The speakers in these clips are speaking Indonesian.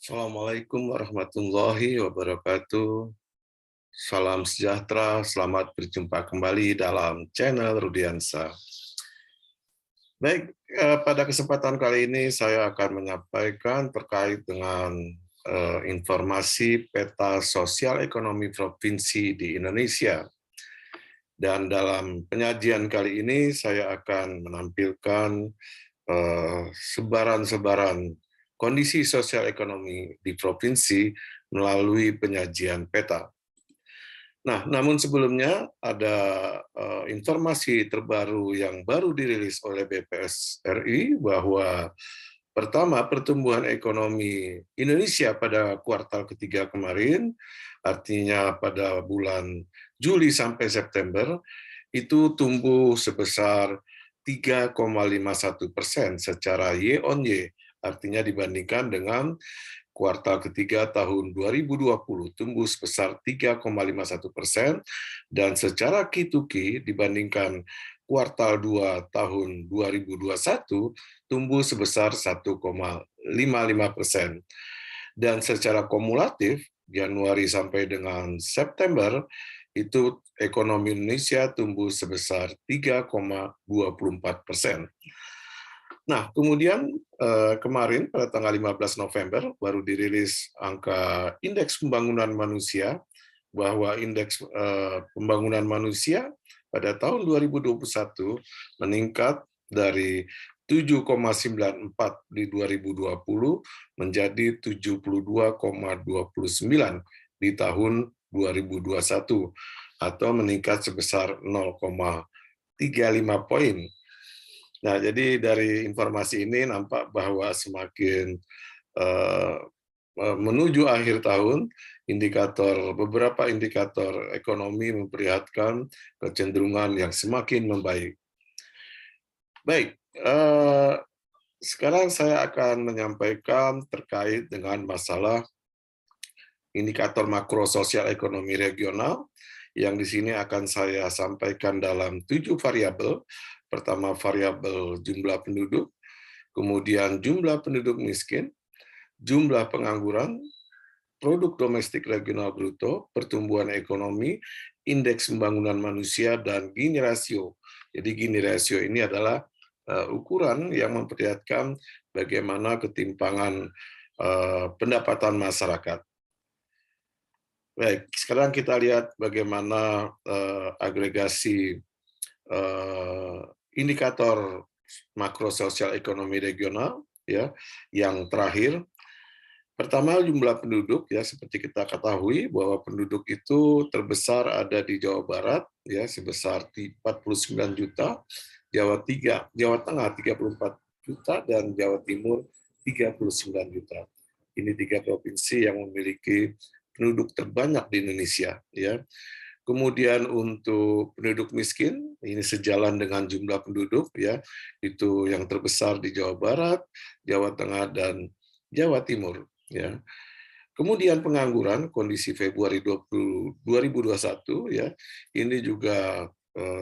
Assalamualaikum warahmatullahi wabarakatuh. Salam sejahtera, selamat berjumpa kembali dalam channel Rudiansa. Baik, pada kesempatan kali ini saya akan menyampaikan terkait dengan informasi peta sosial ekonomi provinsi di Indonesia. Dan dalam penyajian kali ini saya akan menampilkan sebaran-sebaran kondisi sosial ekonomi di provinsi melalui penyajian peta. Nah, namun sebelumnya ada informasi terbaru yang baru dirilis oleh BPS RI bahwa pertama, pertumbuhan ekonomi Indonesia pada kuartal ketiga kemarin, artinya pada bulan Juli sampai September, itu tumbuh sebesar 3,51% secara year on year, artinya dibandingkan dengan kuartal ketiga tahun 2020 tumbuh sebesar 3,51%, dan secara Q2Q dibandingkan kuartal 2 tahun 2021 tumbuh sebesar 1,55%. Dan secara kumulatif Januari sampai dengan September itu ekonomi Indonesia tumbuh sebesar 3,24%. Nah, kemudian kemarin pada tanggal 15 November baru dirilis angka Indeks Pembangunan Manusia, bahwa Indeks Pembangunan Manusia pada tahun 2021 meningkat dari 7,94 di 2020 menjadi 72,29 di tahun 2021, atau meningkat sebesar 0,35 poin. Nah, jadi dari informasi ini nampak bahwa semakin menuju akhir tahun, beberapa indikator ekonomi memperlihatkan kecenderungan yang semakin membaik. Baik, sekarang saya akan menyampaikan terkait dengan masalah indikator makro sosial ekonomi regional, yang di sini akan saya sampaikan dalam 7 variabel. Pertama, variabel jumlah penduduk, kemudian jumlah penduduk miskin, jumlah pengangguran, produk domestik regional bruto, pertumbuhan ekonomi, indeks pembangunan manusia, dan Gini rasio. Jadi Gini rasio ini adalah ukuran yang memperlihatkan bagaimana ketimpangan pendapatan masyarakat. Baik, sekarang kita lihat bagaimana agregasi indikator makro sosial ekonomi regional, ya, yang terakhir. Pertama, jumlah penduduk, ya, seperti kita ketahui bahwa penduduk itu terbesar ada di Jawa Barat, ya, sebesar 49 juta, Jawa Tengah 34 juta, dan Jawa Timur 39 juta. Ini 3 provinsi yang memiliki penduduk terbanyak di Indonesia, ya. Kemudian untuk penduduk miskin, ini sejalan dengan jumlah penduduk, ya, itu yang terbesar di Jawa Barat, Jawa Tengah, dan Jawa Timur, ya. Kemudian pengangguran, kondisi Februari 2021, ya, ini juga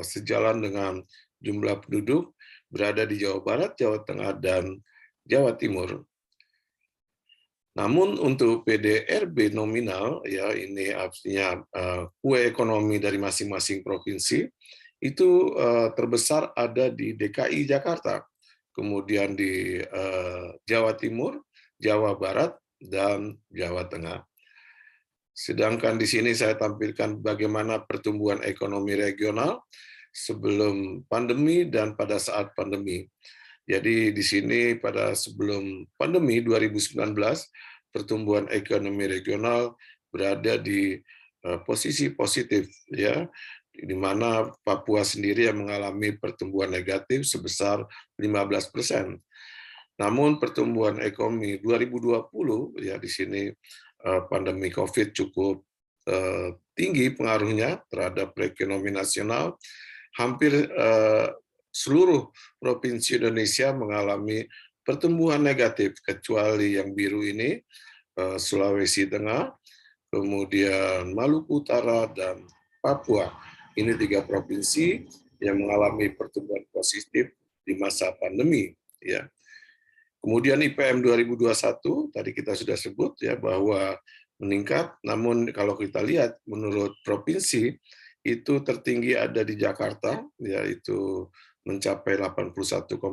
sejalan dengan jumlah penduduk berada di Jawa Barat, Jawa Tengah, dan Jawa Timur. Namun untuk PDRB nominal, ya, ini artinya kue ekonomi dari masing-masing provinsi, itu terbesar ada di DKI Jakarta, kemudian di Jawa Timur, Jawa Barat, dan Jawa Tengah. Sedangkan di sini saya tampilkan bagaimana pertumbuhan ekonomi regional sebelum pandemi dan pada saat pandemi. Jadi di sini pada sebelum pandemi 2019, pertumbuhan ekonomi regional berada di posisi positif, ya, di mana Papua sendiri yang mengalami pertumbuhan negatif sebesar 15%. Namun pertumbuhan ekonomi 2020, ya, di sini pandemi COVID cukup tinggi pengaruhnya terhadap perekonomian nasional. Hampir seluruh provinsi Indonesia mengalami pertumbuhan negatif, kecuali yang biru ini, Sulawesi Tengah, kemudian Maluku Utara, dan Papua. Ini 3 provinsi yang mengalami pertumbuhan positif di masa pandemi, ya. Kemudian IPM 2021 tadi kita sudah sebut ya bahwa meningkat, namun kalau kita lihat menurut provinsi itu tertinggi ada di Jakarta, yaitu mencapai 81,11,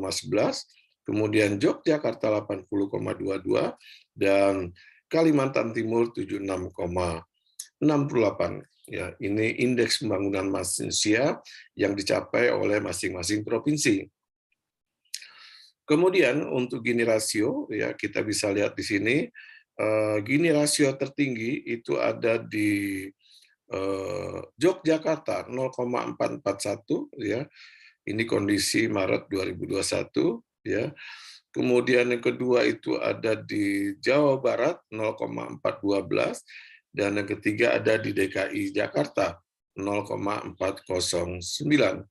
kemudian Yogyakarta 80,22, dan Kalimantan Timur 76,68. Ya, ini indeks pembangunan manusia yang dicapai oleh masing-masing provinsi. Kemudian untuk Gini rasio, ya kita bisa lihat di sini, Gini rasio tertinggi itu ada di Yogyakarta 0,441, ya. Ini kondisi Maret 2021, ya. Kemudian yang kedua itu ada di Jawa Barat 0,412, dan yang ketiga ada di DKI Jakarta 0,409.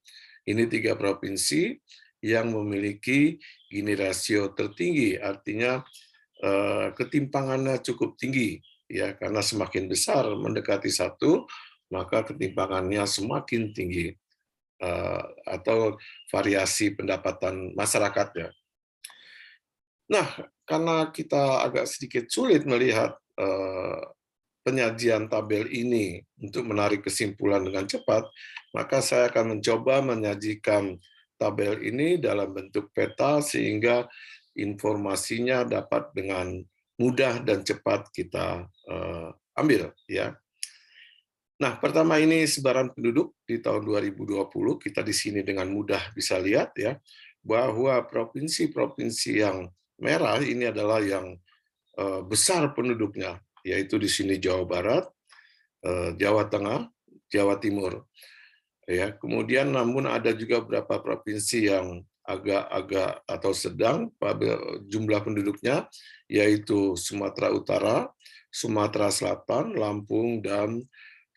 Ini 3 provinsi yang memiliki Gini rasio tertinggi, artinya ketimpangannya cukup tinggi, ya, karena semakin besar mendekati 1, maka ketimpangannya semakin tinggi, atau variasi pendapatan masyarakatnya. Nah, karena kita agak sedikit sulit melihat penyajian tabel ini untuk menarik kesimpulan dengan cepat, maka saya akan mencoba menyajikan tabel ini dalam bentuk peta sehingga informasinya dapat dengan mudah dan cepat kita ambil, ya. Nah, pertama ini sebaran penduduk di tahun 2020, kita di sini dengan mudah bisa lihat ya bahwa provinsi-provinsi yang merah ini adalah yang besar penduduknya, yaitu di sini Jawa Barat, Jawa Tengah, Jawa Timur. Ya, kemudian namun ada juga beberapa provinsi yang agak-agak atau sedang jumlah penduduknya, yaitu Sumatera Utara, Sumatera Selatan, Lampung, dan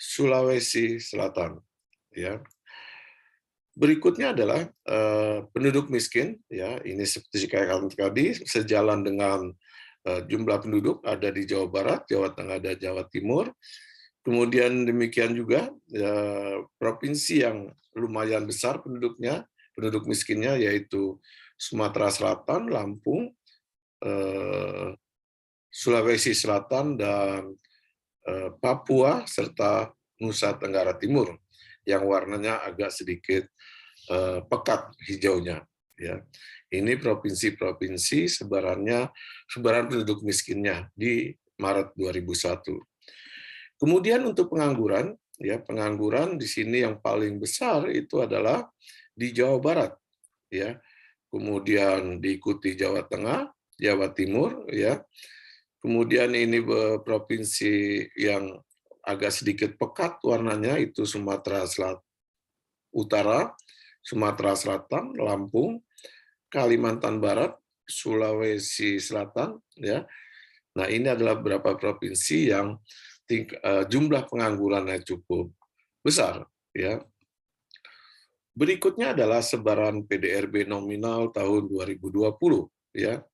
Sulawesi Selatan. Ya. Berikutnya adalah penduduk miskin. Ya, ini seperti saya katakan tadi, sejalan dengan jumlah penduduk ada di Jawa Barat, Jawa Tengah, dan Jawa Timur. Kemudian demikian juga provinsi yang lumayan besar penduduknya, penduduk miskinnya, yaitu Sumatera Selatan, Lampung, Sulawesi Selatan, dan Papua, serta Nusa Tenggara Timur, yang warnanya agak sedikit pekat hijaunya. Ya. Ini provinsi-provinsi sebaran penduduk miskinnya di Maret 2001. Kemudian untuk pengangguran, ya pengangguran di sini yang paling besar itu adalah di Jawa Barat, ya. Kemudian diikuti Jawa Tengah, Jawa Timur, ya. Kemudian ini provinsi yang agak sedikit pekat warnanya itu Sumatera Utara, Sumatera Selatan, Lampung, Kalimantan Barat, Sulawesi Selatan, ya. Nah, ini adalah beberapa provinsi yang jumlah penganggurannya cukup besar, ya. Berikutnya adalah sebaran PDRB nominal tahun 2020, ya.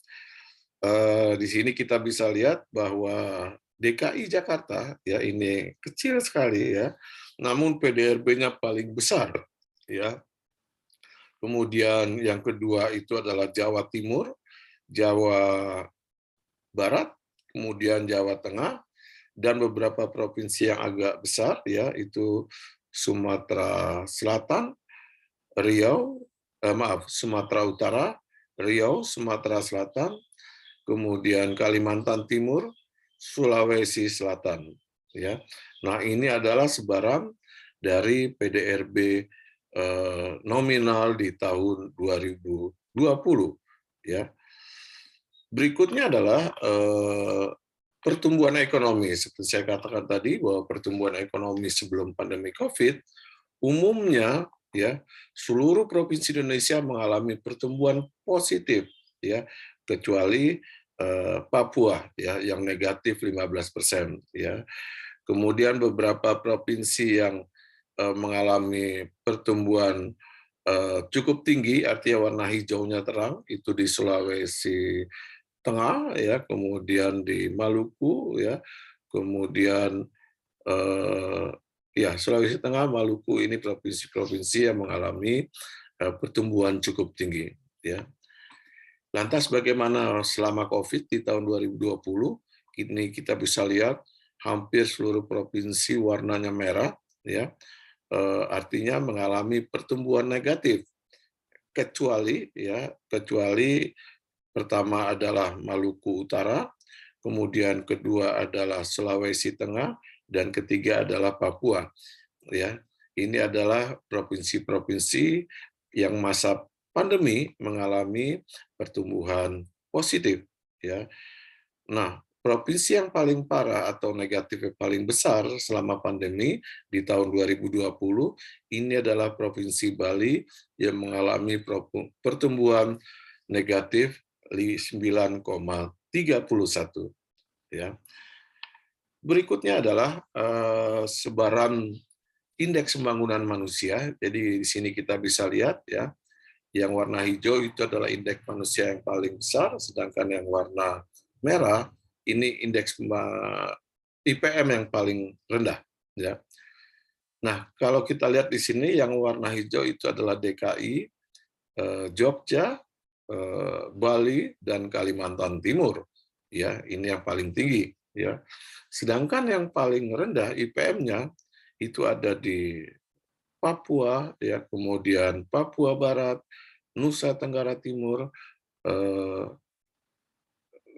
Di sini kita bisa lihat bahwa DKI Jakarta, ya ini kecil sekali, ya, namun PDRB-nya paling besar, ya. Kemudian yang kedua itu adalah Jawa Timur, Jawa Barat, kemudian Jawa Tengah, dan beberapa provinsi yang agak besar, ya itu Sumatera Selatan, Riau, Sumatera Utara, Riau, Sumatera Selatan, kemudian Kalimantan Timur, Sulawesi Selatan. Ya, nah ini adalah sebaran dari PDRB nominal di tahun 2020. Ya. Berikutnya adalah pertumbuhan ekonomi. Seperti saya katakan tadi bahwa pertumbuhan ekonomi sebelum pandemi COVID umumnya ya seluruh provinsi Indonesia mengalami pertumbuhan positif, ya kecuali Papua ya yang negatif 15%, ya. Kemudian beberapa provinsi yang mengalami pertumbuhan cukup tinggi, artinya warna hijaunya terang, itu di Sulawesi Tengah, ya, kemudian di Maluku, ya, kemudian ya Sulawesi Tengah, Maluku ini provinsi-provinsi yang mengalami pertumbuhan cukup tinggi, ya. Lantas bagaimana selama COVID di tahun 2020? Ini kita bisa lihat hampir seluruh provinsi warnanya merah, ya, artinya mengalami pertumbuhan negatif, kecuali pertama adalah Maluku Utara, kemudian kedua adalah Sulawesi Tengah, dan ketiga adalah Papua. Ya, ini adalah provinsi-provinsi yang masa pandemi mengalami pertumbuhan positif. Ya, nah, provinsi yang paling parah atau negatif yang paling besar selama pandemi di tahun 2020 ini adalah Provinsi Bali yang mengalami pertumbuhan negatif 9,31. Ya. Berikutnya adalah sebaran indeks pembangunan manusia. Jadi di sini kita bisa lihat ya, yang warna hijau itu adalah indeks manusia yang paling besar, sedangkan yang warna merah ini indeks IPM yang paling rendah. Ya. Nah, kalau kita lihat di sini yang warna hijau itu adalah DKI, Jogja, Bali, dan Kalimantan Timur. Ya, ini yang paling tinggi. Ya. Sedangkan yang paling rendah IPM-nya itu ada di Papua, ya, kemudian Papua Barat, Nusa Tenggara Timur,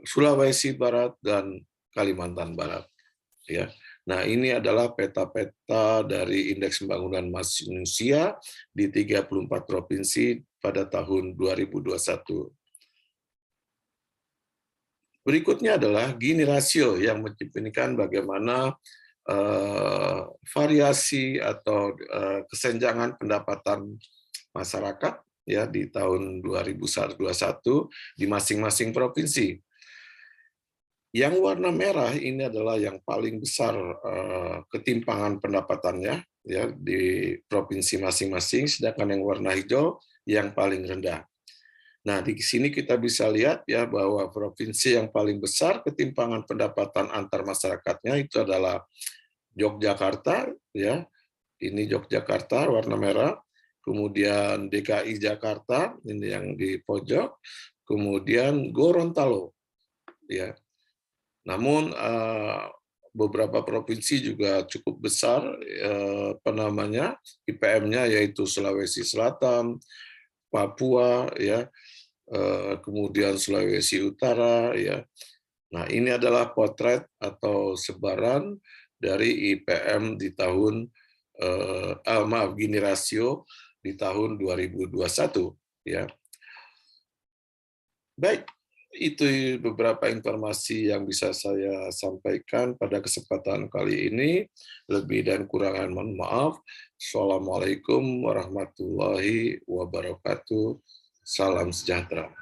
Sulawesi Barat, dan Kalimantan Barat. Ya. Nah, ini adalah peta-peta dari Indeks Pembangunan Manusia di 34 provinsi pada tahun 2021. Berikutnya adalah Gini rasio yang mencerminkan bagaimana variasi atau kesenjangan pendapatan masyarakat ya di tahun 2021 di masing-masing provinsi. Yang warna merah ini adalah yang paling besar ketimpangan pendapatannya ya di provinsi masing-masing, sedangkan yang warna hijau yang paling rendah. Nah, di sini kita bisa lihat ya bahwa provinsi yang paling besar ketimpangan pendapatan antar masyarakatnya itu adalah Yogyakarta ya. Ini Yogyakarta warna merah, kemudian DKI Jakarta ini yang di pojok, kemudian Gorontalo ya. Namun beberapa provinsi juga cukup besar IPM-nya yaitu Sulawesi Selatan, Papua ya, kemudian Sulawesi Utara ya. Nah, ini adalah potret atau sebaran dari IPM di tahun Gini rasio di tahun 2021 ya. Baik, itu beberapa informasi yang bisa saya sampaikan pada kesempatan kali ini. Lebih dan kurangan mohon maaf. Assalamualaikum warahmatullahi wabarakatuh. Salam sejahtera.